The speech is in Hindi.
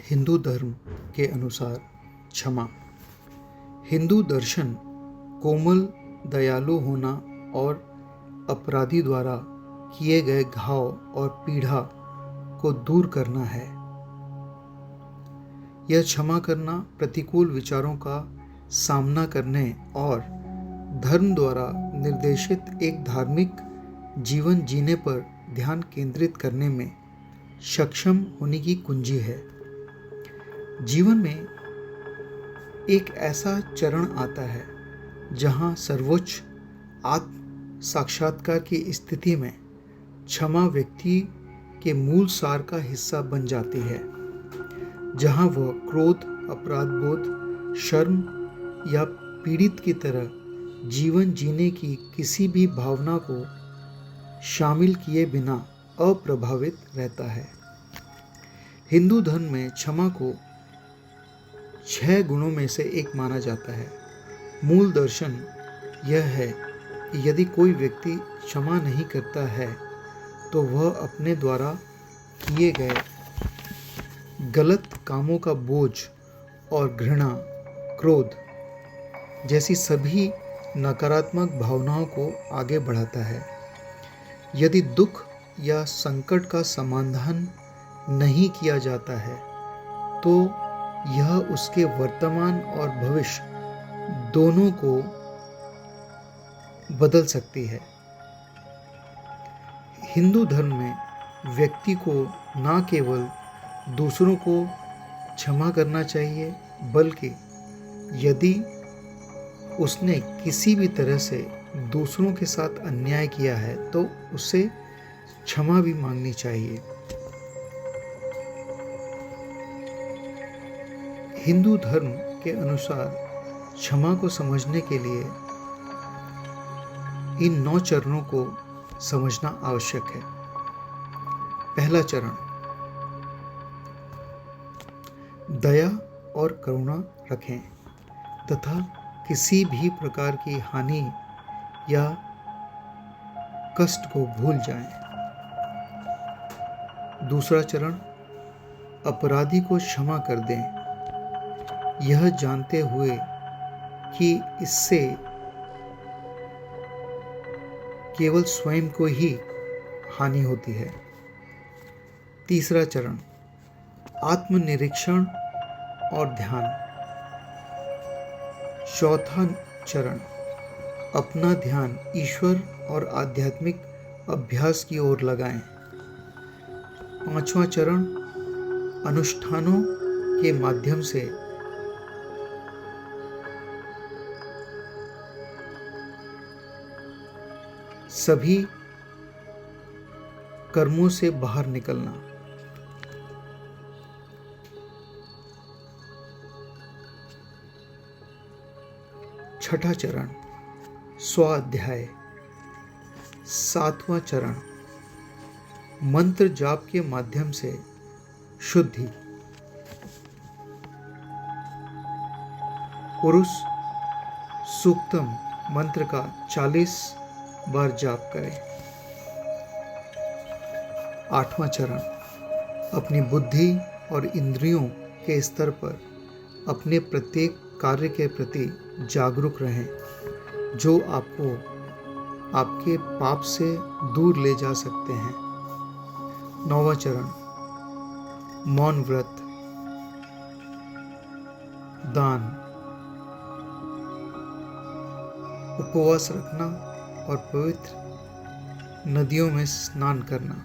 हिंदू धर्म के अनुसार क्षमा। हिंदू दर्शन कोमल, दयालु होना और अपराधी द्वारा किए गए घाव और पीड़ा को दूर करना है। यह क्षमा करना प्रतिकूल विचारों का सामना करने और धर्म द्वारा निर्देशित एक धार्मिक जीवन जीने पर ध्यान केंद्रित करने में सक्षम होने की कुंजी है। जीवन में एक ऐसा चरण आता है जहां सर्वोच्च आत्म साक्षात्कार की स्थिति में क्षमा व्यक्ति के मूल सार का हिस्सा बन जाती है, जहां वह क्रोध, अपराध बोध, शर्म या पीड़ित की तरह जीवन जीने की किसी भी भावना को शामिल किए बिना अप्रभावित रहता है। हिंदू धर्म में क्षमा को 6 गुणों में से एक माना जाता है। मूल दर्शन यह है कि यदि कोई व्यक्ति क्षमा नहीं करता है तो वह अपने द्वारा किए गए गलत कामों का बोझ और घृणा, क्रोध जैसी सभी नकारात्मक भावनाओं को आगे बढ़ाता है। यदि दुख या संकट का समाधान नहीं किया जाता है तो यह उसके वर्तमान और भविष्य दोनों को बदल सकती है। हिंदू धर्म में व्यक्ति को न केवल दूसरों को क्षमा करना चाहिए, बल्कि यदि उसने किसी भी तरह से दूसरों के साथ अन्याय किया है तो उसे क्षमा भी मांगनी चाहिए। हिंदू धर्म के अनुसार क्षमा को समझने के लिए इन 9 चरणों को समझना आवश्यक है। पहला चरण, दया और करुणा रखें तथा किसी भी प्रकार की हानि या कष्ट को भूल जाएं। दूसरा चरण, अपराधी को क्षमा कर दें, यह जानते हुए कि इससे केवल स्वयं को ही हानि होती है। तीसरा चरण, आत्मनिरीक्षण और ध्यान। चौथा चरण, अपना ध्यान ईश्वर और आध्यात्मिक अभ्यास की ओर लगाएं। पांचवा चरण, अनुष्ठानों के माध्यम से सभी कर्मों से बाहर निकलना। छठा चरण, स्वाध्याय। सातवां चरण, मंत्र जाप के माध्यम से शुद्धि। पुरुष सूक्तम मंत्र का 40 बार जाप करें। आठवां चरण, अपनी बुद्धि और इंद्रियों के स्तर पर अपने प्रत्येक कार्य के प्रति जागरूक रहें जो आपको आपके पाप से दूर ले जा सकते हैं। 9वां चरण, मौन व्रत, दान, उपवास रखना और पवित्र नदियों में स्नान करना।